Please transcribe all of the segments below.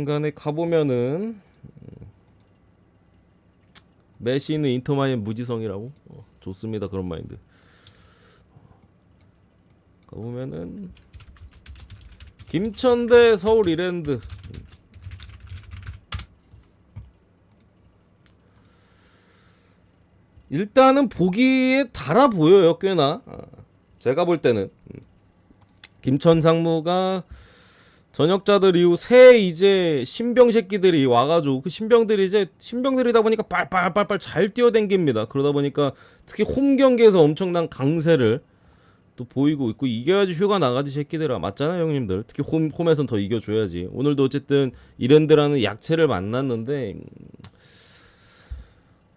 간에 가보면은 메시는 인터마이애미 무지성이라고. 좋습니다. 그런 마인드. 가보면은 김천 대 서울 이랜드. 일단은 보기에 달아 보여요. 꽤나. 제가 볼 때는 김천 상무가 전역자들 이후 새 이제 신병 새끼들이 와가지고 그 신병들이 이제 신병들이다 보니까 빨빨빨빨 잘 뛰어댕깁니다. 그러다 보니까 특히 홈 경기에서 엄청난 강세를 또 보이고 있고, 이겨야지 휴가 나가지 새끼들아. 맞잖아요 형님들. 특히 홈에선 더 이겨줘야지. 오늘도 어쨌든 이랜드라는 약체를 만났는데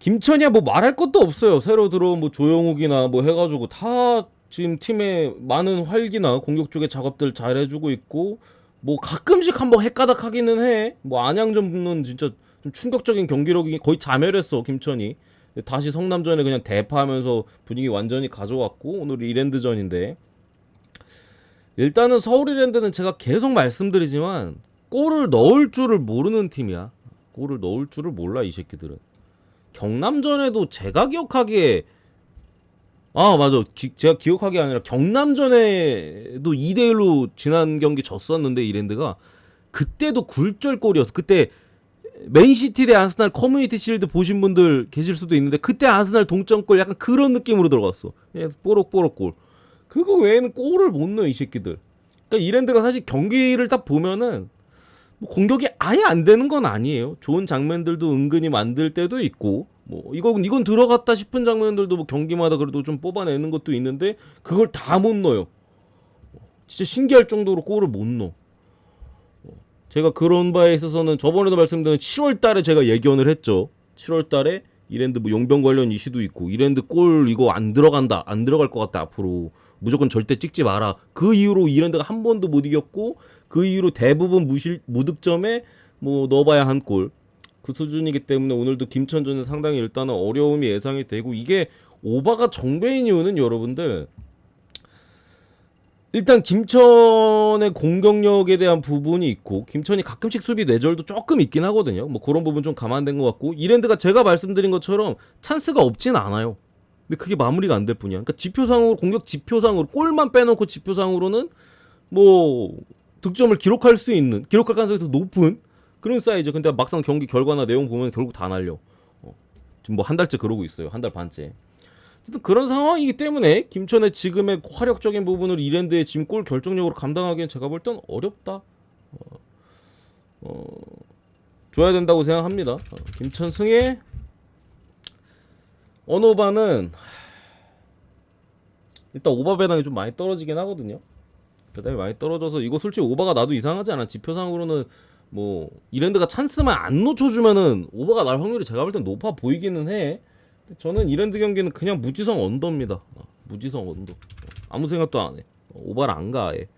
김천이야 뭐 말할 것도 없어요. 새로 들어온 뭐 조영욱이나 뭐 해가지고 다 지금 팀에 많은 활기나 공격 쪽의 작업들 잘 해주고 있고, 뭐 가끔씩 한번 헷가닥하기는 해. 뭐 안양전은 진짜 좀 충격적인 경기력이 거의 자멸했어 김천이. 다시 성남전에 그냥 대파하면서 분위기 완전히 가져왔고, 오늘 이랜드전인데 일단은 서울 이랜드는 제가 계속 말씀드리지만 골을 넣을 줄을 모르는 팀이야. 골을 넣을 줄을 몰라 이 새끼들은. 경남전에도 제가 기억하기에, 아 맞아, 제가 기억하기에 아니라 경남전에도 2대1로 지난 경기 졌었는데 이랜드가 그때도 굴절골이었어. 그때 맨시티 대 아스날 커뮤니티 실드 보신 분들 계실 수도 있는데 그때 아스날 동점골 약간 그런 느낌으로 들어갔어. 그냥 뽀록뽀록 골. 그거 외에는 골을 못 넣어 이 새끼들. 그러니까 이랜드가 사실 경기를 딱 보면은 뭐 공격이 아예 안 되는 건 아니에요. 좋은 장면들도 은근히 만들 때도 있고, 뭐 이건 들어갔다 싶은 장면들도 뭐 경기마다 그래도 좀 뽑아내는 것도 있는데 그걸 다 못 넣어요. 진짜 신기할 정도로 골을 못 넣어. 제가 그런 바에 있어서는 저번에도 말씀드린 7월 달에 제가 예견을 했죠. 7월 달에 이랜드 뭐 용병 관련 이슈도 있고, 이랜드 골 이거 안 들어간다, 안 들어갈 것 같다, 앞으로 무조건 절대 찍지 마라. 그 이후로 이랜드가 한 번도 못 이겼고, 그 이후로 대부분 무득점에 뭐 넣어봐야 한 골, 그 수준이기 때문에 오늘도 김천전은 상당히 일단은 어려움이 예상이 되고, 이게 오바가 정배인 이유는 여러분들, 일단 김천의 공격력에 대한 부분이 있고, 김천이 가끔씩 수비 뇌절도 조금 있긴 하거든요. 뭐 그런 부분 좀 감안된 것 같고, 이랜드가 제가 말씀드린 것처럼 찬스가 없진 않아요. 근데 그게 마무리가 안 될 뿐이야. 그러니까 지표상으로, 공격 지표상으로 골만 빼놓고 지표상으로는 뭐 득점을 기록할 가능성이 더 높은 그런 사이즈. 근데 막상 경기 결과나 내용 보면 결국 다 날려. 지금 뭐 한 달째 그러고 있어요. 한 달 반째. 어쨌든 그런 상황이기 때문에 김천의 지금의 화력적인 부분을 이랜드의 지금 골 결정력으로 감당하기엔 제가 볼 땐 어렵다. 줘야 된다고 생각합니다. 김천 승에 언오바는 일단 오바 배당이 좀 많이 떨어지긴 하거든요. 배당이 많이 떨어져서 이거 솔직히 오바가 나도 이상하지 않아. 지표상으로는 뭐 이랜드가 찬스만 안 놓쳐주면은 오바가 날 확률이 제가 볼 땐 높아 보이기는 해. 저는 이랜드 경기는 그냥 무지성 언더입니다. 무지성 언더. 아무 생각도 안 해. 오바를 안 가, 아예.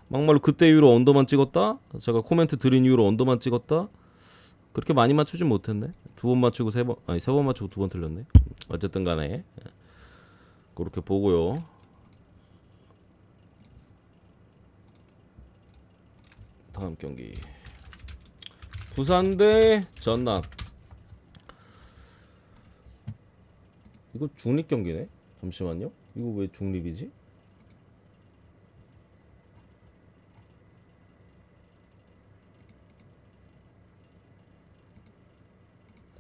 막말로 그때 이후로 언더만 찍었다. 제가 코멘트 드린 이후로 언더만 찍었다. 그렇게 많이 맞추진 못했네. 두 번 맞추고 세 번, 아니 세 번 맞추고 두 번 틀렸네. 어쨌든 간에 그렇게 보고요. 다음 경기 부산 대 전남. 이거 중립 경기네. 잠시만요. 이거 왜 중립이지?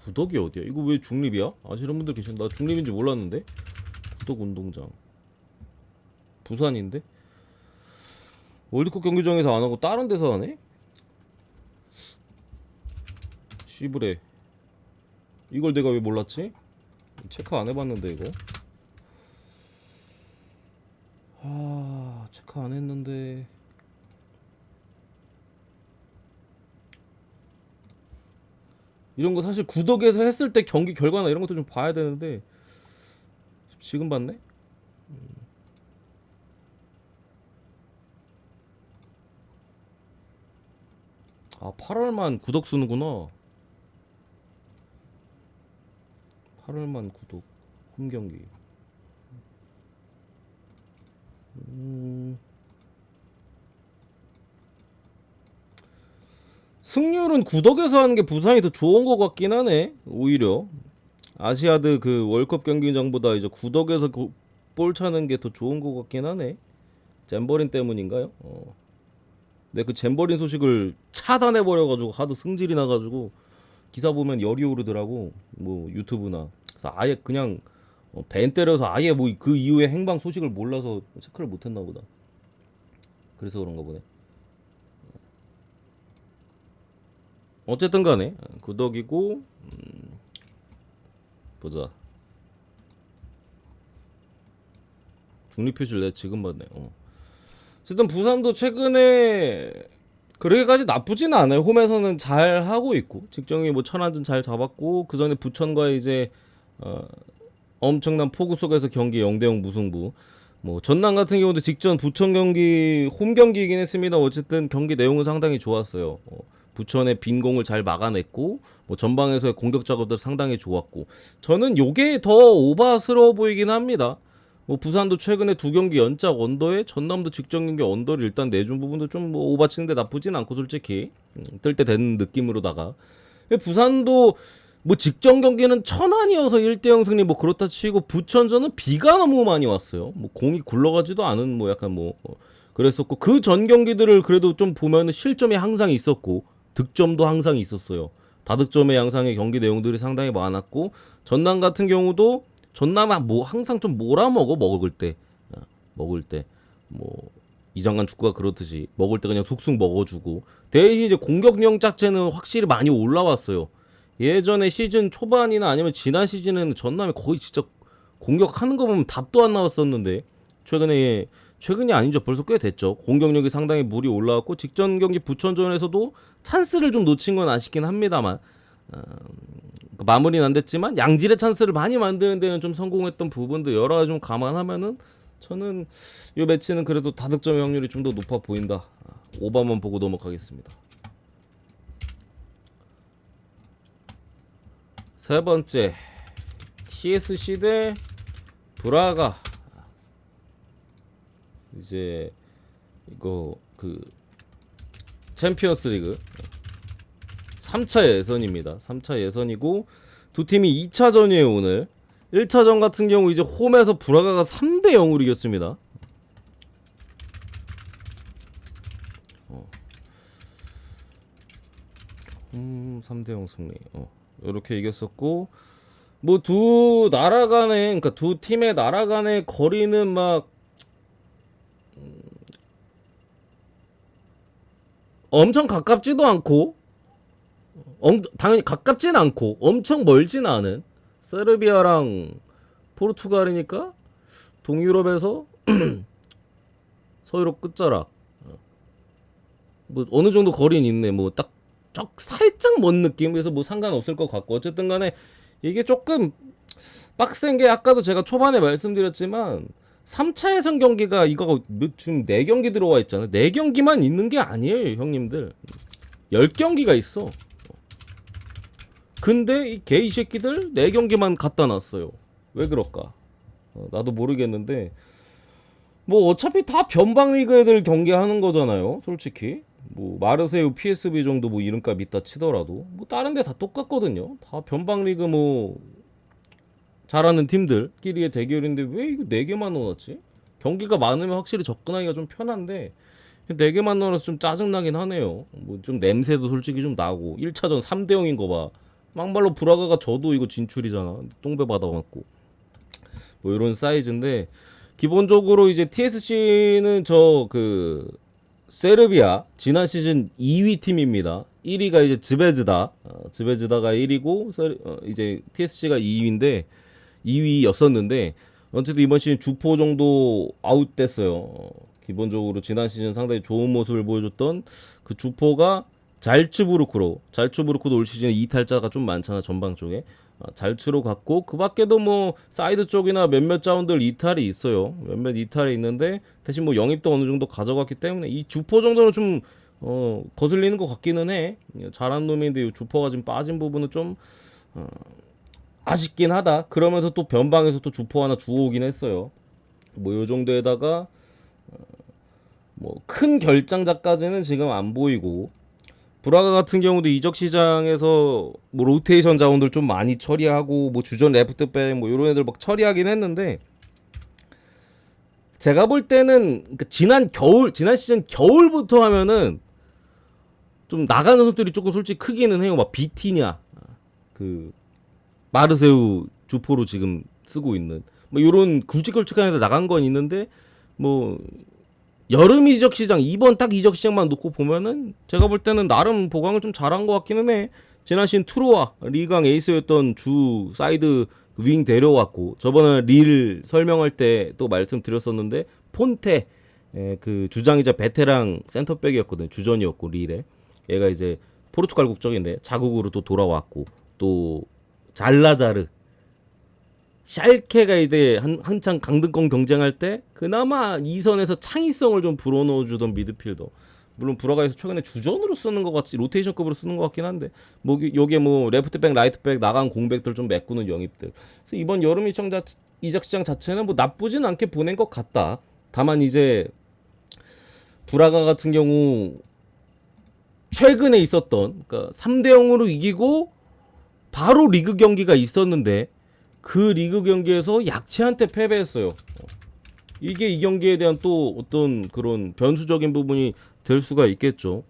구덕이 어디야? 이거 왜 중립이야? 아시는 분들 계신나 중립인지 몰랐는데. 구덕 운동장 부산인데 월드컵 경기장에서 안 하고 다른 데서 하네? 씨브레. 이걸 내가 왜 몰랐지? 체크 안 해봤는데 이거. 체크 안 했는데. 이런 거 사실 구독에서 했을 때 경기 결과나 이런 것도 좀 봐야 되는데 지금 봤네? 8월만 구독 쓰는구나. 8월만 구독. 홈 경기. 음, 승률은 구덕에서 하는 게 부산이 더 좋은 것 같긴 하네. 오히려 아시아드 그 월컵 경기장보다 이제 구덕에서 볼 차는 게 더 좋은 것 같긴 하네. 잼버린 때문인가요? 근데 그 잼버린 소식을 차단해 버려가지고 하도 승질이 나가지고 기사 보면 열이 오르더라고. 뭐 유튜브나. 그래서 아예 그냥 밴 때려서 아예 뭐 그 이후에 행방 소식을 몰라서 체크를 못했나 보다. 그래서 그런가 보네. 어쨌든 간에 구덕이고 보자. 중립표시를 내가 지금 봤네. 어쨌든 부산도 최근에 그렇게까지 나쁘진 않아요. 홈에서는 잘 하고 있고 직정이 뭐 천안전 잘 잡았고 그 전에 부천과 이제 어, 엄청난 폭우 속에서 경기 0대0 무승부. 뭐 전남 같은 경우도 직전 부천 경기 홈 경기이긴 했습니다. 어쨌든 경기 내용은 상당히 좋았어요. 부천의 빈 공을 잘 막아냈고 뭐 전방에서의 공격 작업도 상당히 좋았고 저는 요게 더 오바스러워 보이긴 합니다. 뭐 부산도 최근에 두 경기 연작 언더에 전남도 직전 경기 언더를 일단 내준 부분도 좀 뭐 오바치는데 나쁘진 않고 솔직히 뜰 때 된 느낌으로다가 부산도 뭐 직전 경기는 천안이어서 1대0 승리 뭐 그렇다 치고 부천전은 비가 너무 많이 왔어요. 뭐 공이 굴러가지도 않은 뭐 약간 뭐 그랬었고 그 전 경기들을 그래도 좀 보면은 실점이 항상 있었고 득점도 항상 있었어요. 다득점의 양상의 경기 내용들이 상당히 많았고 전남 같은 경우도 전남은 뭐 항상 좀 몰아먹어 먹을 때 뭐 이장관 축구가 그렇듯이 먹을 때 그냥 쑥쑥 먹어주고 대신 이제 공격력 자체는 확실히 많이 올라왔어요. 예전에 시즌 초반이나 아니면 지난 시즌에는 전남이 거의 진짜 공격하는 거 보면 답도 안 나왔었는데 최근이 아니죠. 벌써 꽤 됐죠. 공격력이 상당히 물이 올라왔고 직전 경기 부천전에서도 찬스를 좀 놓친 건 아쉽긴 합니다만 마무리는 안 됐지만 양질의 찬스를 많이 만드는 데는 좀 성공했던 부분도 여러 가지 좀 감안하면은 저는 이 매치는 그래도 다득점의 확률이 좀 더 높아 보인다. 오바만 보고 넘어가겠습니다. 세 번째 TSC 대 브라가. 이제 이거 그 챔피언스 리그 3차 예선입니다. 3차 예선이고 두 팀이 2차전이에요 오늘. 1차전 같은 경우 이제 홈에서 브라가가 3대 0으로 이겼습니다. 3대 0 승리. 이렇게 이겼었고 뭐 두 나라 간의 그러니까 두 팀의 나라 간의 거리는 막 엄청 가깝지도 않고 당연히 가깝진 않고 엄청 멀진 않은 세르비아랑 포르투갈이니까 동유럽에서 서유럽 끝자락 뭐 어느 정도 거리는 있네. 뭐 딱 살짝 먼 느낌. 그래서 뭐 상관없을 것 같고 어쨌든 간에 이게 조금 빡센 게 아까도 제가 초반에 말씀드렸지만 3차 예선 경기가 이거 지금 4경기 들어와 있잖아요. 4경기만 있는 게 아니에요, 형님들. 10경기가 있어. 근데 이 개이 새끼들 4경기만 갖다 놨어요. 왜 그럴까? 나도 모르겠는데 뭐 어차피 다 변방 리그 애들 경기하는 거잖아요. 솔직히. 뭐 마르세유 PSV 정도 뭐 이름값 있다 치더라도 뭐 다른 데 다 똑같거든요. 다 변방 리그 뭐 잘하는 팀들끼리의 대결인데 왜 이거 4개만 넣어놨지? 경기가 많으면 확실히 접근하기가 좀 편한데 4개만 넣어놔서 좀 짜증나긴 하네요. 뭐 좀 냄새도 솔직히 좀 나고 1차전 3대 0인 거 봐. 막말로 브라가가 져도 이거 진출이잖아. 똥배 받아갖고 뭐 이런 사이즈인데 기본적으로 이제 TSC는 저 그 세르비아 지난 시즌 2위 팀입니다. 1위가 이제 즈베즈다. 즈베즈다가 1위고 이제 TSC가 2위인데 2위였었는데 어쨌든 이번 시즌 주포 정도 아웃됐어요. 기본적으로 지난 시즌 상당히 좋은 모습을 보여줬던 그 주포가 잘츠부르크도 올 시즌에 이탈자가 좀 많잖아. 전방 쪽에 잘츠로 갔고 그 밖에도 뭐 사이드 쪽이나 몇몇 자원들 이탈이 있어요. 몇몇 이탈이 있는데 대신 뭐 영입도 어느 정도 가져갔기 때문에 이 주포 정도는 좀 거슬리는 것 같기는 해. 잘한 놈인데 이 주포가 지금 빠진 부분은 좀 아쉽긴 하다. 그러면서 또 변방에서 또 주포 하나 주워오긴 했어요. 뭐 요 정도에다가 뭐 큰 결장자까지는 지금 안 보이고 브라가 같은 경우도 이적 시장에서 뭐 로테이션 자원들 좀 많이 처리하고 뭐 주전 레프트백 뭐 이런 애들 막 처리하긴 했는데 제가 볼 때는 그러니까 지난 시즌 겨울부터 하면은 좀 나가는 선수들이 조금 솔직히 크기는 해요. 막 비티냐 그 마르세우 주포로 지금 쓰고 있는 뭐 요런 굵직굵직한 애들 나간 건 있는데 뭐 여름 이적 시장 이번 딱 이적 시장만 놓고 보면은 제가 볼 때는 나름 보강을 좀 잘한 것 같기는 해. 지난 시즌 트루아 리강 에이스였던 주 사이드 윙 데려왔고 저번에 릴 설명할 때 또 말씀드렸었는데 폰테 그 주장이자 베테랑 센터백이었거든. 주전이었고 릴에 얘가 이제 포르투갈 국적인데 자국으로 또 돌아왔고 또 잘라자르 샬케가 이제 한창 강등권 경쟁할 때 그나마 2선에서 창의성을 좀 불어넣어주던 미드필더. 물론 브라가에서 최근에 주전으로 쓰는 것 같지 로테이션급으로 쓰는 것 같긴 한데 뭐 요게 뭐 레프트백 라이트백 나간 공백들 좀 메꾸는 영입들. 그래서 이번 여름 이적 시장 자체는 뭐 나쁘진 않게 보낸 것 같다. 다만 이제 브라가 같은 경우 최근에 있었던 그러니까 3대 0으로 이기고 바로 리그 경기가 있었는데 그 리그 경기에서 약체한테 패배했어요. 이게 이 경기에 대한 또 어떤 그런 변수적인 부분이 될 수가 있겠죠.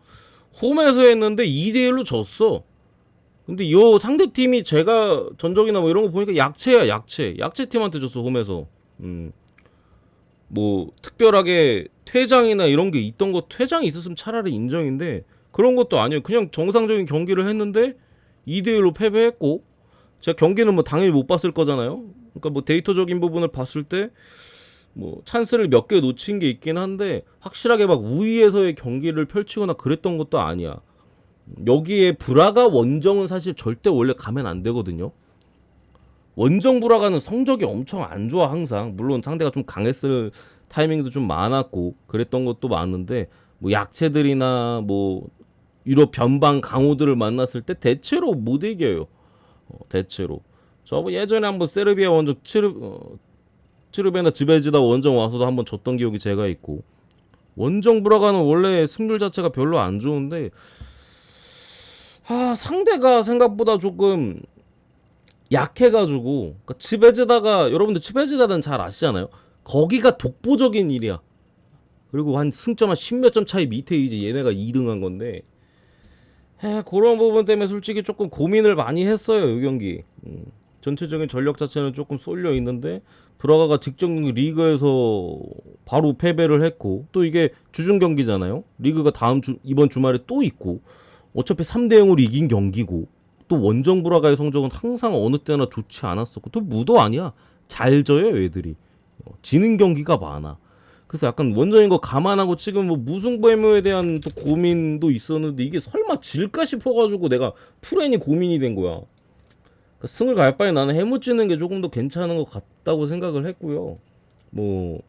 홈에서 했는데 2대1로 졌어. 근데 요 상대팀이 제가 전적이나 뭐 이런 거 보니까 약체야, 약체. 약체팀한테 졌어, 홈에서. 뭐 특별하게 퇴장이나 이런 게 있던 거 퇴장이 있었으면 차라리 인정인데 그런 것도 아니에요. 그냥 정상적인 경기를 했는데 2대1로 패배했고 제가 경기는 뭐 당연히 못 봤을 거잖아요. 그러니까 뭐 데이터적인 부분을 봤을 때 뭐 찬스를 몇 개 놓친 게 있긴 한데 확실하게 막 우위에서의 경기를 펼치거나 그랬던 것도 아니야. 여기에 브라가 원정은 사실 절대 원래 가면 안 되거든요. 원정 브라가는 성적이 엄청 안 좋아 항상. 물론 상대가 좀 강했을 타이밍도 좀 많았고 그랬던 것도 많은데 뭐 약체들이나 뭐 유럽 변방 강호들을 만났을 때 대체로 못 이겨요. 대체로. 저 뭐 예전에 한번 세르비아 원정 츠르베나 즈베즈다 원정 와서도 한번 졌던 기억이 제가 있고 원정 브라가는 원래 승률 자체가 별로 안 좋은데 상대가 생각보다 조금 약해가지고 그러니까 츠베즈다가 여러분들 츠베즈다는 잘 아시잖아요. 거기가 독보적인 일이야. 그리고 한 승점 한 10몇 점 차이 밑에 이제 얘네가 2등한 건데 그런 부분 때문에 솔직히 조금 고민을 많이 했어요 이 경기. 전체적인 전력 자체는 조금 쏠려 있는데 브라가가 직전 경기 리그에서 바로 패배를 했고 또 이게 주중 경기잖아요. 리그가 이번 주말에 또 있고 어차피 3대 0으로 이긴 경기고 또 원정 브라가의 성적은 항상 어느 때나 좋지 않았었고 또 무도 아니야. 잘 져요 애들이. 지는 경기가 많아. 그래서 약간 원정인 거 감안하고 지금 뭐 무승부 해무에 대한 또 고민도 있었는데 이게 설마 질까 싶어가지고 내가 풀엔이 고민이 된 거야. 그러니까 승을 갈 바에 나는 해무 찌는 게 조금 더 괜찮은 것 같다고 생각을 했고요. 뭐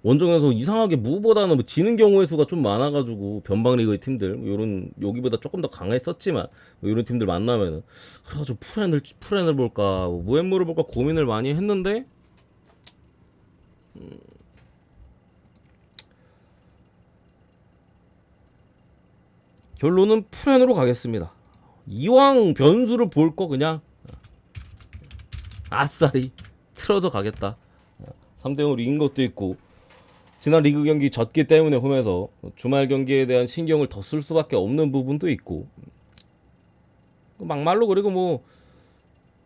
원정에서 이상하게 무보다는 뭐 지는 경우의 수가 좀 많아가지고 변방리그의 팀들 뭐 요런 여기보다 조금 더 강했었지만 뭐 이런 팀들 만나면은 그래가지고 풀엔을 볼까 뭐 무해무를 볼까 고민을 많이 했는데 결론은 풀엔으로 가겠습니다. 이왕 변수를 볼 거 그냥 아싸리 틀어서 가겠다. 3대 0으로 이긴 것도 있고 지난 리그 경기 졌기 때문에 홈에서 주말 경기에 대한 신경을 더 쓸 수밖에 없는 부분도 있고 막말로 그리고 뭐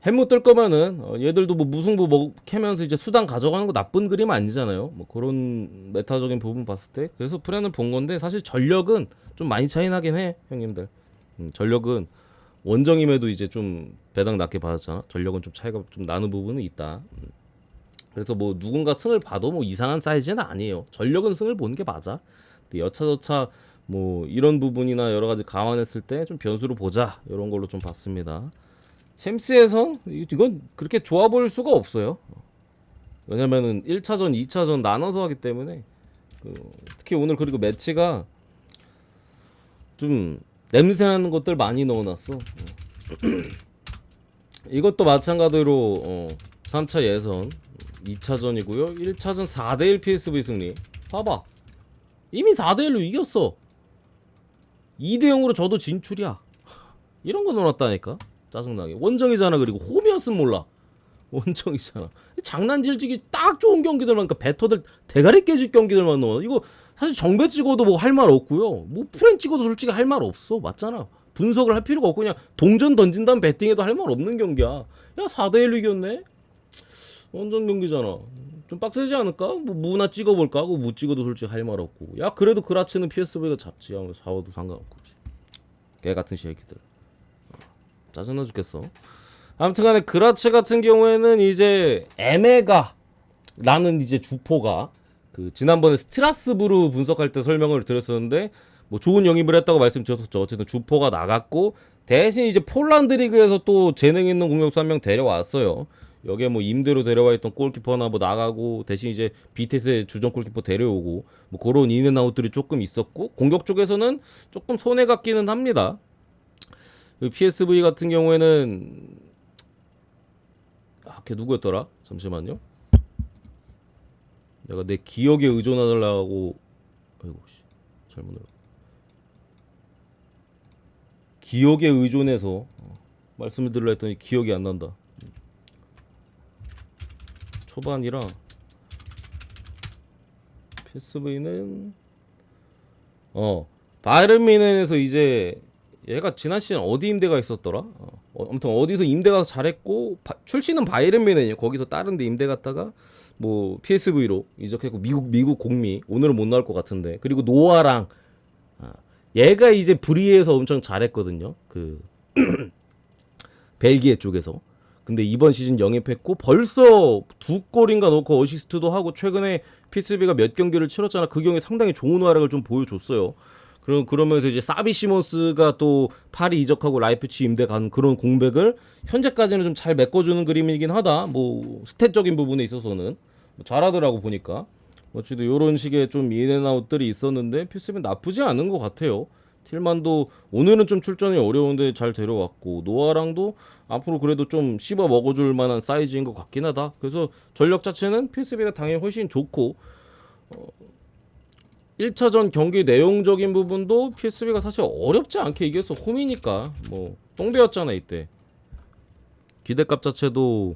햄못 뜰 거면은 얘들도 뭐 무승부 캐면서 이제 수당 가져가는 거 나쁜 그림 아니잖아요. 뭐 그런 메타적인 부분 봤을 때 그래서 프렌을 본 건데 사실 전력은 좀 많이 차이 나긴 해 형님들. 전력은 원정임에도 이제 좀 배당 낮게 받았잖아. 전력은 좀 차이가 좀 나는 부분은 있다. 그래서 뭐 누군가 승을 봐도 뭐 이상한 사이즈는 아니에요. 전력은 승을 보는 게 맞아. 근데 여차저차 뭐 이런 부분이나 여러 가지 감안했을 때 좀 변수로 보자 이런 걸로 좀 봤습니다. 챔스에서 이건 그렇게 좋아 보일 수가 없어요. 왜냐면은 1차전, 2차전 나눠서 하기 때문에 특히 오늘 그리고 매치가 좀 냄새나는 것들 많이 넣어놨어. 이것도 마찬가지로 3차 예선 2차전이고요 1차전 4대1 PSV 승리. 봐봐 이미 4대1로 이겼어. 2대 0으로 저도 진출이야. 이런 거 넣어놨다니까. 짜증나게. 원정이잖아. 그리고 홈이었으면 몰라. 원정이잖아. 장난질지기 딱 좋은 경기들만, 그러니까 배터들 대가리 깨질 경기들만 넣어. 이거 사실 정배 찍어도 뭐 할 말 없고요. 뭐 프렌 찍어도 솔직히 할 말 없어. 맞잖아. 분석을 할 필요가 없고 그냥 동전 던진 다음 배팅해도 할 말 없는 경기야. 야 4대1 이겼네? 원정 경기잖아. 좀 빡세지 않을까? 뭐 무나 찍어볼까 하고 무 찍어도 솔직히 할 말 없고. 야 그래도 그라치는 PSV가 잡지. 하면서 4호도 상관없고. 개같은 새끼들. 짜증나 죽겠어. 아무튼간에 그라치 같은 경우에는 이제 에메가 라는 이제 주포가 그 지난번에 스트라스부르 분석할 때 설명을 드렸었는데 뭐 좋은 영입을 했다고 말씀드렸었죠. 어쨌든 주포가 나갔고 대신 이제 폴란드 리그에서 또 재능 있는 공격수 한 명 데려왔어요. 여기에 뭐 임대로 데려와 있던 골키퍼나 뭐 나가고 대신 이제 비테스의 주전 골키퍼 데려오고 뭐 그런 인앤아웃들이 조금 있었고 공격 쪽에서는 조금 손해가 끼는 합니다. PSV 같은 경우에는 걔 누구였더라? 잠시만요. 내가 내 기억에 의존하려고 아이고 씨 잘못 눌렀. 기억에 의존해서 말씀을 드리려 했더니 기억이 안 난다. 초반이라 PSV는 바이에른 뮌헨에서 이제 얘가 지난 시즌 어디 임대가 있었더라? 아무튼 어디서 임대 가서 잘했고 출신은 바이에른 뮌헨이에요. 거기서 다른 데 임대 갔다가 뭐 PSV로 이적했고 미국 공미 오늘은 못 나올 것 같은데 그리고 노아랑 얘가 이제 브리에서 엄청 잘했거든요. 그 벨기에 쪽에서. 근데 이번 시즌 영입했고 벌써 2골인가 넣고 어시스트도 하고 최근에 PSV가 몇 경기를 치렀잖아. 그 경기에 상당히 좋은 활약을 좀 보여줬어요. 그러면서 이제 사비 시몬스가 또 파리 이적하고 라이프치 임대 간 그런 공백을 현재까지는 좀 잘 메꿔주는 그림이긴 하다. 뭐 스탯적인 부분에 있어서는 뭐 잘하더라고 보니까. 어쨌든 이런 식의 좀 인앤아웃들이 있었는데 PSV는 나쁘지 않은 것 같아요. 틸만도 오늘은 좀 출전이 어려운데 잘 데려왔고 노아랑도 앞으로 그래도 좀 씹어 먹어줄 만한 사이즈인 것 같긴 하다. 그래서 전력 자체는 PSV가 당연히 훨씬 좋고 1차전 경기 내용적인 부분도 PSV가 사실 어렵지 않게 이겼어. 홈이니까 뭐 똥배였잖아 이때. 기대값 자체도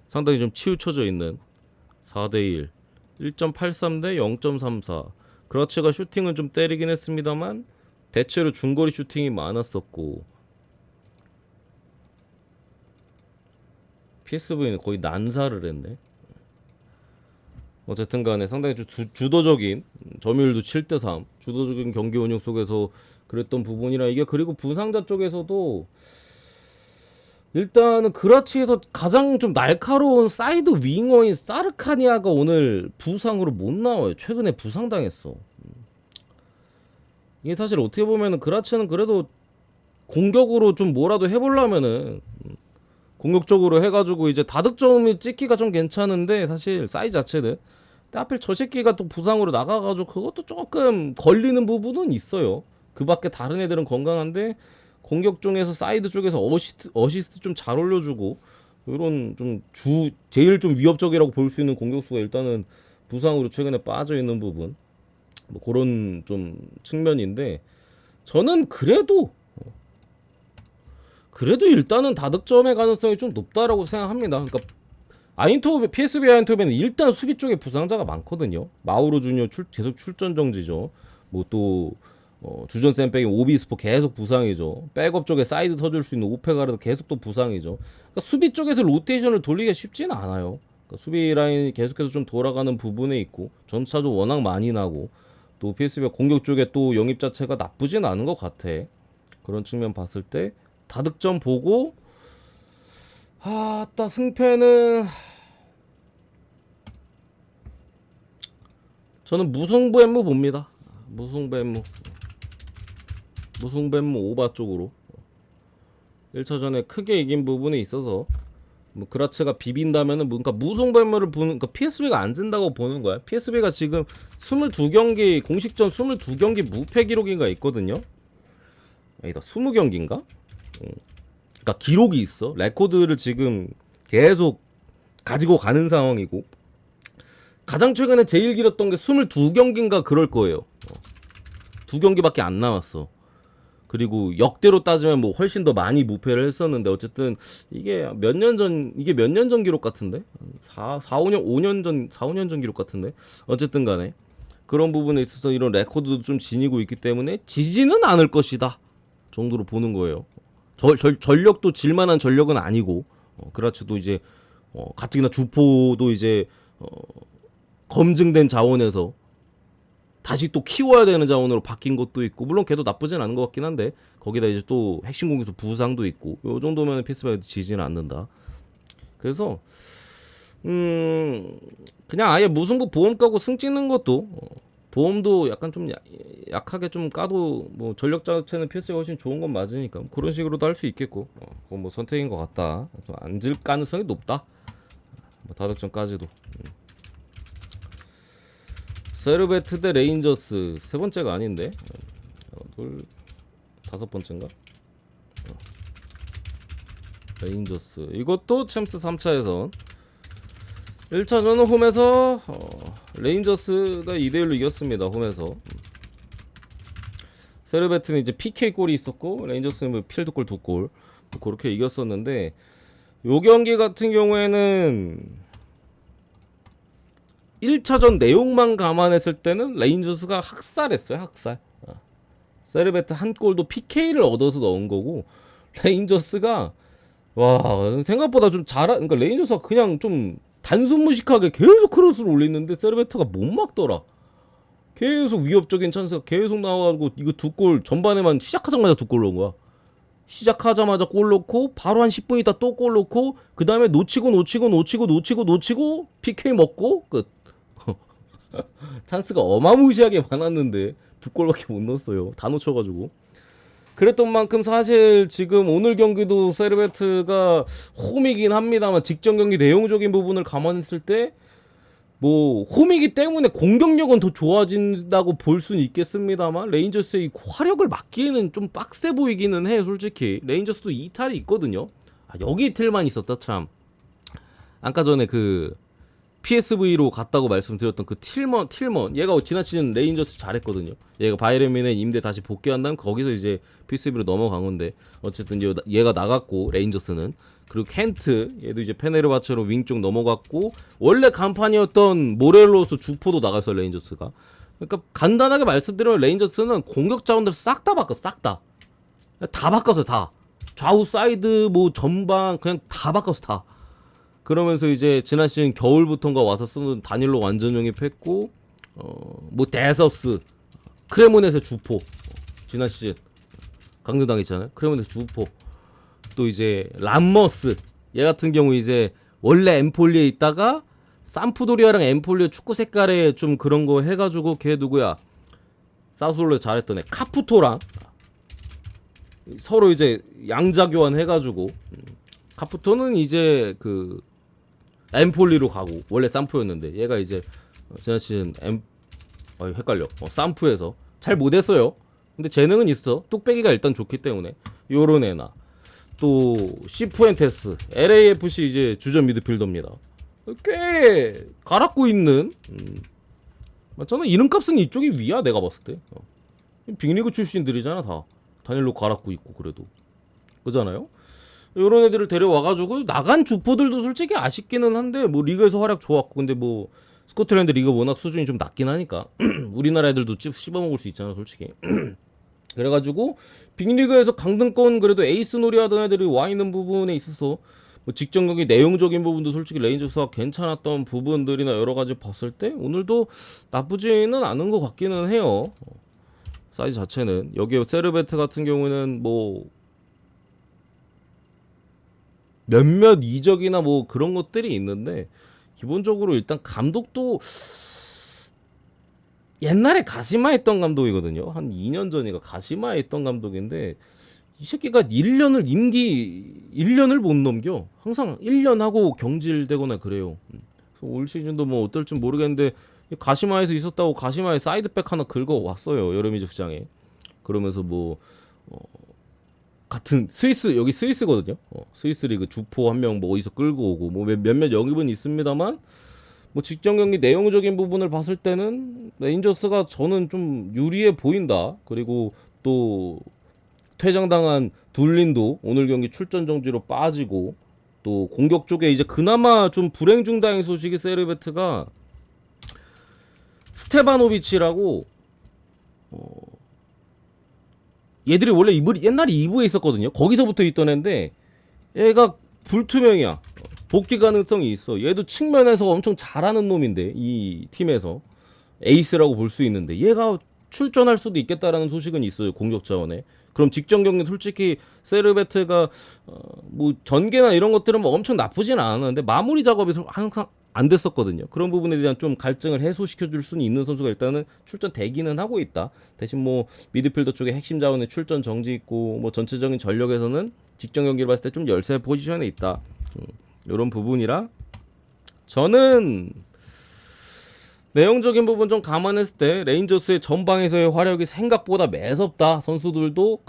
상당히 좀 치우쳐져 있는 4대1 1.83 대 0.34. 그라치가 슈팅은 좀 때리긴 했습니다만 대체로 중거리 슈팅이 많았었고 PSV는 거의 난사를 했네. 어쨌든 간에 상당히 주도적인 점유율도 7대3 주도적인 경기 운영 속에서 그랬던 부분이라 이게 그리고 부상자 쪽에서도 일단은 그라치에서 가장 좀 날카로운 사이드 윙어인 사르카니아가 오늘 부상으로 못 나와요. 최근에 부상당했어. 이게 사실 어떻게 보면은 그라치는 그래도 공격으로 좀 뭐라도 해보려면은 공격적으로 해가지고 이제 다득점이 찍기가 좀 괜찮은데 사실 사이즈 자체는 근데 하필 저 새끼가 또 부상으로 나가가지고 그것도 조금 걸리는 부분은 있어요. 그 밖에 다른 애들은 건강한데 공격 중에서 사이드 쪽에서 어시스트 좀 잘 올려주고 이런 좀 제일 좀 위협적이라고 볼 수 있는 공격수가 일단은 부상으로 최근에 빠져 있는 부분 뭐 그런 좀 측면인데 저는 그래도 일단은 다득점의 가능성이 좀 높다라고 생각합니다. 그러니까 PSV 아인토벤은 일단 수비 쪽에 부상자가 많거든요. 마우로 주니어 계속 출전 정지죠. 뭐 또 주전 샌백인 오비스포 계속 부상이죠. 백업 쪽에 사이드 서줄 수 있는 오페가르도 계속 또 부상이죠. 그러니까 수비 쪽에서 로테이션을 돌리기가 쉽지는 않아요. 그러니까 수비 라인이 계속해서 좀 돌아가는 부분에 있고 점차도 워낙 많이 나고 또 PSV가 공격 쪽에 또 영입 자체가 나쁘진 않은 것 같아. 그런 측면 봤을 때 다득점 보고 아따 승패는 저는 무승부 엠무 봅니다. 무승부 엠무 오바 쪽으로 1차전에 크게 이긴 부분에 있어서 뭐 그라츠가 비빈다면은 그러니까 무승부 엠무를 보는 그러니까 PSV가 안 진다고 보는 거야. PSV가 지금 22경기 공식전 22경기 무패 기록인가 있거든요. 아니다 20경기인가? 그러니까 기록이 있어. 레코드를 지금 계속 가지고 가는 상황이고 가장 최근에 제일 길었던 게 22경기인가 그럴 거예요. 2경기밖에 안 남았어. 그리고 역대로 따지면 뭐 훨씬 더 많이 무패를 했었는데 어쨌든 이게 몇 년 전 기록 같은데 5년 전 4, 5년 전 기록 같은데 어쨌든 간에 그런 부분에 있어서 이런 레코드도 좀 지니고 있기 때문에 지지는 않을 것이다 정도로 보는 거예요. 전력도 질만한 전력은 아니고 그라츠도 이제 가뜩이나 주포도 이제 검증된 자원에서 다시 또 키워야 되는 자원으로 바뀐 것도 있고 물론 걔도 나쁘진 않은 것 같긴 한데 거기다 이제 또 핵심 공격수 부상도 있고 요 정도면 피스바이도 지지는 않는다. 그래서 그냥 아예 무승부 보험 까고 승 찍는 것도 보험도 약간 좀 약하게 좀 까도 뭐 전력 자체는 PS가 훨씬 좋은 건 맞으니까 그런 식으로도 할 수 있겠고 그건 뭐 선택인 것 같다. 좀 앉을 가능성이 높다. 뭐 다득점까지도. 세르베트 대 레인저스 세 번째가 아닌데 다섯 번째인가? 레인저스 이것도 챔스 3차에선 1차전은 홈에서 레인저스가 2대1로 이겼습니다. 홈에서 세르베트는 이제 PK 골이 있었고 레인저스는 뭐 필드골 2골 뭐 그렇게 이겼었는데 요 경기 같은 경우에는 1차전 내용만 감안했을 때는 레인저스가 학살했어요. 학살. 세르베트 한 골도 PK를 얻어서 넣은 거고 레인저스가 와 생각보다 좀 그러니까 레인저스가 그냥 좀 단순 무식하게 계속 크로스를 올리는데 세르베트가 못 막더라. 계속 위협적인 찬스가 계속 나와가지고 이거 두 골 전반에만 시작하자마자 두 골 넣은 거야. 시작하자마자 골 넣고 바로 한 10분 있다 또 골 넣고 그 다음에 놓치고 PK 먹고 끝. 찬스가 어마무시하게 많았는데 두 골밖에 못 넣었어요. 다 놓쳐가지고. 그랬던 만큼 사실 지금 오늘 경기도 세르베트가 홈이긴 합니다만 직전 경기 내용적인 부분을 감안했을 때 뭐 홈이기 때문에 공격력은 더 좋아진다고 볼 수는 있겠습니다만 레인저스의 이 화력을 막기에는 좀 빡세 보이기는 해. 솔직히 레인저스도 이탈이 있거든요. 여기 이틀만 있었다 참. 아까 전에 그 PSV로 갔다고 말씀드렸던 그 틸먼 얘가 지난 시즌 레인저스 잘했거든요. 얘가 바이에른 임대 다시 복귀한 다음 거기서 이제 PSV로 넘어간 건데 어쨌든 얘가 나갔고 레인저스는 그리고 켄트 얘도 이제 페네르바체로 윙 쪽 넘어갔고 원래 간판이었던 모렐로스 주포도 나갔어 레인저스가. 그러니까 간단하게 말씀드리면 레인저스는 공격 자원들 싹 다 바꿨어. 싹 다 바꿨어. 다 좌우 사이드 뭐 전방 그냥 다 바꿨어. 다. 그러면서 이제 지난 시즌 겨울부터인가 와서 쓰는 다닐로 완전 영입했고 뭐 데서스 크레모넷의 주포 지난 시즌 강등당했잖아요. 크레모넷 주포 또 이제 람머스 얘 같은 경우 이제 원래 엠폴리에 있다가 삼프도리아랑 엠폴리에 축구 색깔에 좀 그런 거 해가지고 걔 누구야 사수올레 잘했던 애 카푸토랑 서로 이제 양자 교환 해가지고 카푸토는 이제 그 엠폴리로 가고 원래 삼프였는데 얘가 이제 지난 시즌 헷갈려 삼프에서 잘 못했어요. 근데 재능은 있어. 뚝배기가 일단 좋기 때문에 요런 애나 또 시푸엔테스 LAFC 이제 주전 미드필더입니다. 꽤 갈았고 있는 저는 이름값은 이쪽이 위야 내가 봤을 때. 빅리그 출신들이잖아 다. 다닐로 갈았고 있고 그래도 그잖아요. 요런 애들을 데려와가지고 나간 주포들도 솔직히 아쉽기는 한데 뭐 리그에서 활약 좋았고 근데 뭐 스코틀랜드 리그 워낙 수준이 좀 낮긴 하니까 우리나라 애들도 씹어먹을 수 있잖아 솔직히. 그래가지고 빅리그에서 강등권 그래도 에이스 놀이하던 애들이 와있는 부분에 있어서 뭐 직전 경기 내용적인 부분도 솔직히 레인저스가 괜찮았던 부분들이나 여러가지 봤을 때 오늘도 나쁘지는 않은 것 같기는 해요. 사이즈 자체는 여기에 세르베트 같은 경우는 뭐 몇몇 이적이나 뭐 그런 것들이 있는데 기본적으로 일단 감독도 옛날에 가시마에 있던 감독이거든요. 한 2년 전인가 가시마에 있던 감독인데 이 새끼가 1년을 못 넘겨. 항상 1년 하고 경질되거나 그래요. 그래서 올 시즌도 뭐 어떨지 모르겠는데 가시마에서 있었다고 가시마에 사이드백 하나 긁어왔어요. 여름이적 시장에. 그러면서 뭐 같은 스위스 여기 스위스거든요. 스위스 리그 주포 한 명 뭐 어디서 끌고 오고 뭐 몇몇 영입은 있습니다만 뭐 직전 경기 내용적인 부분을 봤을 때는 레인저스가 저는 좀 유리해 보인다. 그리고 또 퇴장당한 둘린도 오늘 경기 출전 정지로 빠지고, 또 공격 쪽에 이제 그나마 좀 불행 중다행 소식이 세르베트가 스테바노비치라고, 얘들이 원래 옛날에 2부에 있었거든요. 거기서부터 있던 애인데 얘가 불투명이야. 복귀 가능성이 있어. 얘도 측면에서 엄청 잘하는 놈인데, 이 팀에서 에이스라고 볼 수 있는데 얘가 출전할 수도 있겠다라는 소식은 있어요, 공격 자원에. 그럼 직전 경기 솔직히 세르베트가 뭐 전개나 이런 것들은 뭐 엄청 나쁘진 않았는데 마무리 작업이 항상 안 됐었거든요. 그런 부분에 대한 좀 갈증을 해소시켜 줄 수는 있는 선수가 일단은 출전 대기는 하고 있다. 대신 뭐 미드필더 쪽에 핵심 자원에 출전 정지 있고, 뭐 전체적인 전력에서는 직전 경기를 봤을 때 좀 열세 포지션에 있다. 이런 부분이라 저는 내용적인 부분 좀 감안했을 때 레인저스의 전방에서의 화력이 생각보다 매섭다. 선수들도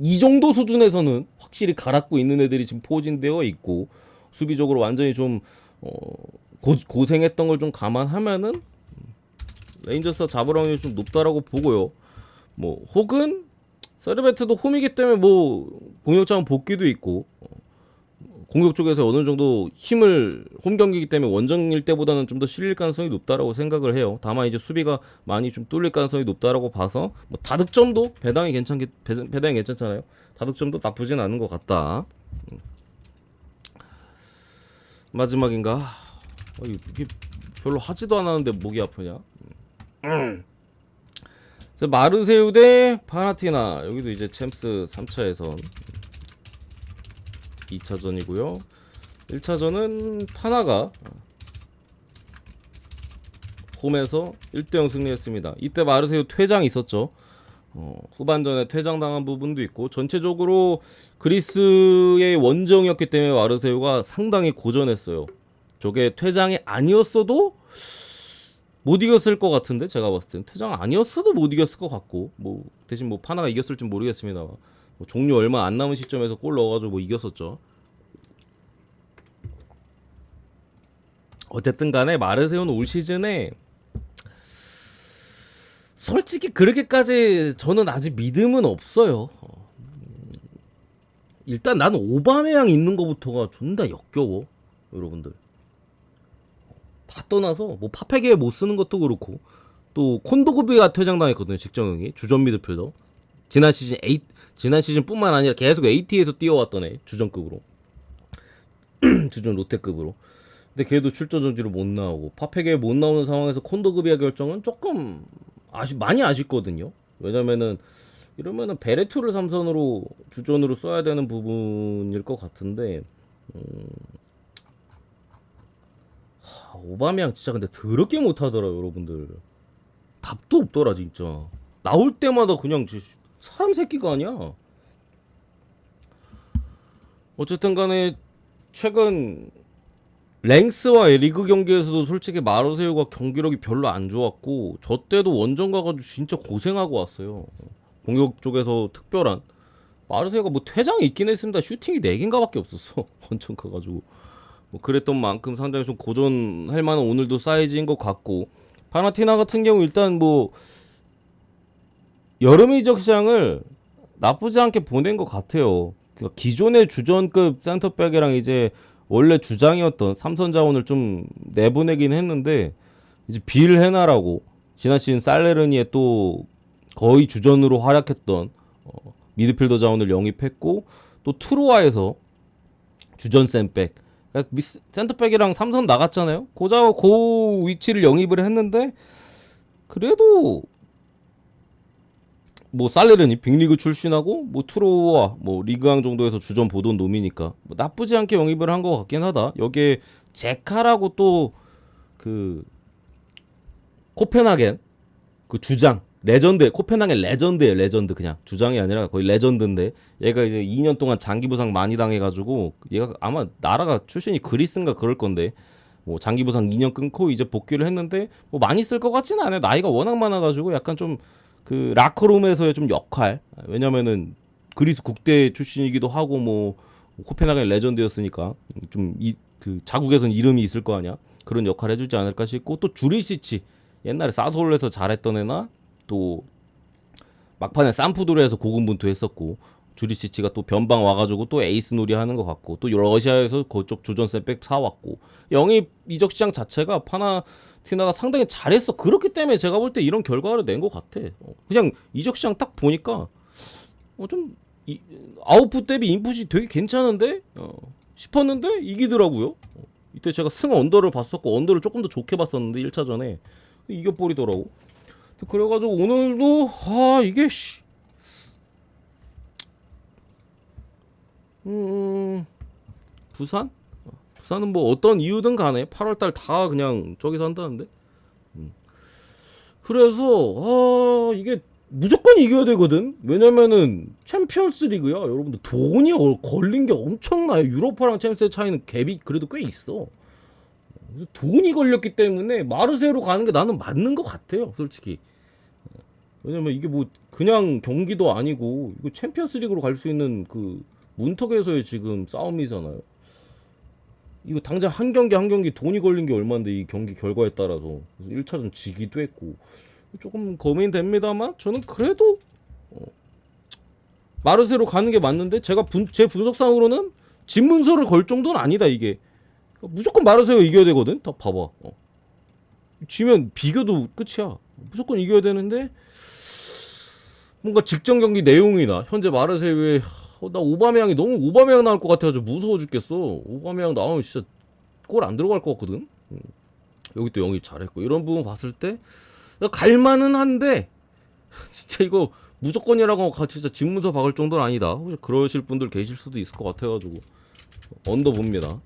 이 정도 수준에서는 확실히 가라앉고 있는 애들이 지금 포진되어 있고, 수비적으로 완전히 좀 고생했던 걸 좀 감안하면은 레인저스가 잡을 확률이 좀 높다라고 보고요. 뭐 혹은 세르베트도 홈이기 때문에 뭐 공격자원 복귀도 있고, 공격 쪽에서 어느 정도 힘을, 홈 경기이기 때문에 원정일 때보다는 좀 더 실릴 가능성이 높다라고 생각을 해요. 다만 이제 수비가 많이 좀 뚫릴 가능성이 높다라고 봐서, 뭐 다득점도 배당이 괜찮잖아요. 다득점도 나쁘진 않은 것 같다. 마지막인가? 이게 별로 하지도 않았는데 목이 아프냐? 마르세유 대 파나티나, 여기도 이제 챔스 3차 예선 2차전이고요. 1차전은 파나가 홈에서 1대0 승리했습니다. 이때 마르세유 퇴장이 있었죠. 후반전에 퇴장당한 부분도 있고, 전체적으로 그리스의 원정이었기 때문에 마르세유가 상당히 고전했어요. 저게 퇴장이 아니었어도 못 이겼을 것 같은데, 제가 봤을 때는 퇴장 아니었어도 못 이겼을 것 같고, 뭐 대신 뭐 파나가 이겼을지 모르겠습니다. 뭐 종료 얼마 안 남은 시점에서 골 넣어가지고 뭐 이겼었죠. 어쨌든 간에 마르세유는 올 시즌에 솔직히 그렇게까지 저는 아직 믿음은 없어요. 일단 나는 오바메양 있는 거부터가 존나 역겨워, 여러분들. 다 떠나서 뭐 파페게 못 쓰는 것도 그렇고, 또 콘도그비가 퇴장당했거든요, 직정형이. 주전 미드필더. 지난 시즌뿐만 아니라 계속 AT에서 뛰어왔던 애, 주전급으로. 주전 롯데급으로. 근데 걔도 출전 정지로 못 나오고, 파페게 못 나오는 상황에서 콘도그비아 결정은 조금 많이 아쉽거든요. 왜냐면은 이러면은 베레투를 3선으로 주전으로 써야 되는 부분일 것 같은데, 오바메양 진짜 근데 더럽게 못하더라, 여러분들. 답도 없더라 진짜. 나올 때마다 그냥 사람 새끼가 아니야. 어쨌든 간에 최근 랭스와 리그 경기에서도 솔직히 마르세유가 경기력이 별로 안 좋았고, 저 때도 원정 가가지고 진짜 고생하고 왔어요. 공격 쪽에서 특별한, 마르세유가 뭐 퇴장이 있긴 했습니다. 슈팅이 4개인가 밖에 없었어. 원정 가가지고 뭐 그랬던 만큼 상당히 좀 고전할 만한 오늘도 사이즈인 것 같고, 파나티나 같은 경우 일단 뭐 여름 이적 시장을 나쁘지 않게 보낸 것 같아요. 그러니까 기존의 주전급 센터백이랑 이제 원래 주장이었던 삼선 자원을 좀 내보내긴 했는데, 이제 빌 헤나라고 지난 시즌 살레르니에 또 거의 주전으로 활약했던 미드필더 자원을 영입했고, 또 트로아에서 주전 센백, 그러니까 센터백이랑 삼선 나갔잖아요. 그 위치를 영입을 했는데, 그래도 뭐 살레르니 빅리그 출신하고 뭐 트로와 뭐 리그왕 정도에서 주전 보던 놈이니까 뭐 나쁘지 않게 영입을 한 것 같긴 하다. 여기에 제카라고 또 그 코펜하겐 그 주장 레전드, 코펜하겐 레전드예요. 레전드. 그냥 주장이 아니라 거의 레전드인데, 얘가 이제 2년 동안 장기 부상 많이 당해가지고, 얘가 아마 나라가 출신이 그리스인가 그럴 건데, 뭐 장기 부상 2년 끊고 이제 복귀를 했는데 뭐 많이 쓸 것 같지는 않아요. 나이가 워낙 많아가지고 약간 좀 그 라커룸에서의 좀 역할, 왜냐면은 그리스 국대 출신이기도 하고 뭐 코펜하겐 레전드였으니까 좀 그 자국에선 이름이 있을 거 아니야. 그런 역할 해주지 않을까 싶고, 또 주리시치 옛날에 사솔에서 잘했던 애나, 또 막판에 쌈푸드로 해서 고군분투했었고 주리치치가 또 변방 와가지고 또 에이스 놀이 하는 것 같고 또 러시아에서 그쪽 주전센백 사왔고 영입 이적 시장 자체가 파나티나가 상당히 잘했어. 그렇기 때문에 제가 볼 때 이런 결과를 낸 것 같아. 그냥 이적 시장 딱 보니까 좀 아웃풋 대비 인풋이 되게 괜찮은데 싶었는데 이기더라고요. 이때 제가 승 언더를 봤었고 언더를 조금 더 좋게 봤었는데 1차전에 이겨버리더라고. 그래가지고 오늘도 이게 부산? 부산은 뭐 어떤 이유든 간에 8월달 다 그냥 저기서 한다는데. 그래서 이게 무조건 이겨야 되거든. 왜냐면은 챔피언스 리그야. 여러분들 돈이 걸린 게 엄청나요. 유로파랑 챔스의 차이는 갭이 그래도 꽤 있어. 돈이 걸렸기 때문에 마르세유로 가는 게 나는 맞는 것 같아요, 솔직히. 왜냐면 이게 뭐 그냥 경기도 아니고 이거 챔피언스 리그로 갈 수 있는 그 문턱에서의 지금 싸움이잖아요. 이거 당장 한 경기 한 경기 돈이 걸린 게 얼마인데 이 경기 결과에 따라서. 그래서 1차전 지기도 했고 조금 고민됩니다만 저는 그래도 마르세유로 가는 게 맞는데 제가 제 분석상으로는 진문서를 걸 정도는 아니다 이게. 무조건 마르세유 이겨야 되거든. 다 봐봐. 지면 비교도 끝이야. 무조건 이겨야 되는데 뭔가 직전 경기 내용이나 현재 마르세유의 나 오바메양이 너무 오바메양 나올 것 같아가지고 무서워 죽겠어. 오바메양 나오면 진짜 골 안 들어갈 것 같거든. 여기 또 영입 잘했고 이런 부분 봤을 때 갈만은 한데 진짜 이거 무조건이라고 진짜 집문서 박을 정도는 아니다. 혹시 그러실 분들 계실 수도 있을 것 같아가지고 언더 봅니다.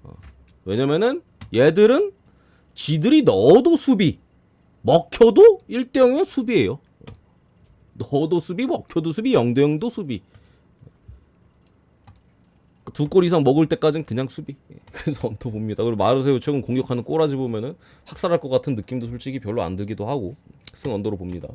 왜냐면은 얘들은 지들이 넣어도 수비 먹혀도 1대0이면 수비예요. 넣어도 수비 먹혀도 수비 0대0도 수비. 2골 이상 먹을 때까지는 그냥 수비. 그래서 언더 봅니다. 그리고 마르세유 최근 공격하는 꼬라지 보면은 학살할 것 같은 느낌도 솔직히 별로 안 들기도 하고 승 언더로 봅니다.